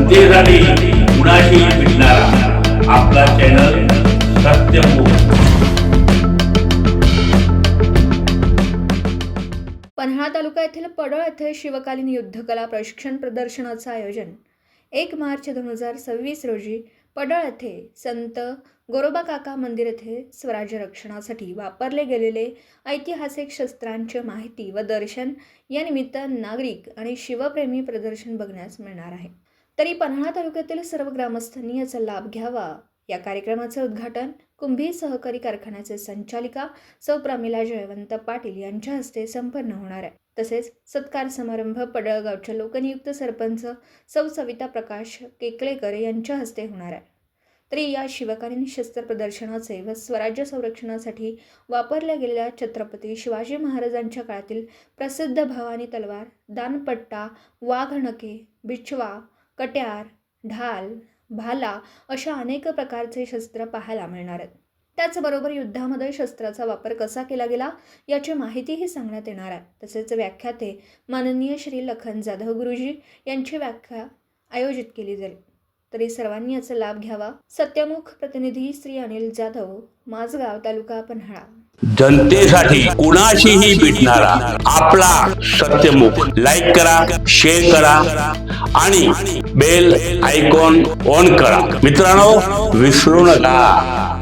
जनतेसाठी कुणाशी भेटणारा आपला चॅनल सत्यमुख। पन्हाळा तालुका येथील पडळ येथे शिवकालीन युद्धकला प्रशिक्षण प्रदर्शनाचं आयोजन 1 मार्च 2026 रोजी पडळ येथे संत गोरोबा काका मंदिर येथे स्वराज्य रक्षणासाठी वापरले गेलेले ऐतिहासिक शस्त्रांची माहिती व दर्शन या निमित्त नागरिक आणि शिवप्रेमी प्रदर्शन बघण्यास मिळणार आहे। तरी पन्हाळा तालुक्यातील सर्व ग्रामस्थांनी याचा लाभ घ्यावा। या कार्यक्रमाचे उद्घाटन कुंभी सहकारी कारखान्याचे संचालिका सौ प्रमिला जयवंत पाटील यांच्या हस्ते संपन्न होणार आहे। तसेच सत्कार समारंभ पडळ गावच्या लोकनियुक्त सरपंच सौ सविता प्रकाश केकळेकर यांच्या हस्ते होणार आहे। तरी या शिवकालीन शस्त्र प्रदर्शनाचे व स्वराज्य संरक्षणासाठी वापरल्या गेलेल्या छत्रपती शिवाजी महाराजांच्या काळातील प्रसिद्ध भवानी तलवार, दानपट्टा, वाघनखे, बिछवा, कट्यार, ढाल, भाला अशा अनेक प्रकारचे शस्त्र पाहायला मिळणार आहेत। त्याचबरोबर युद्धामध्ये शस्त्राचा वापर कसा केला गेला याची माहितीही सांगण्यात येणार आहे। तसेच व्याख्याते माननीय श्री लखन जाधव गुरुजी यांची व्याख्या आयोजित केली जाईल। तरी सर्वांनी याचा लाभ घ्यावा। सत्यमुख प्रतिनिधी श्री अनिल जाधव, माझगाव, तालुका पन्हाळा। जनतेसाठी कुणाशीही भेटणारा आपला सत्यमुख। लाईक करा, शेअर करा आणि बेल आयकॉन ऑन करा। मित्रांनो, विसरू नका।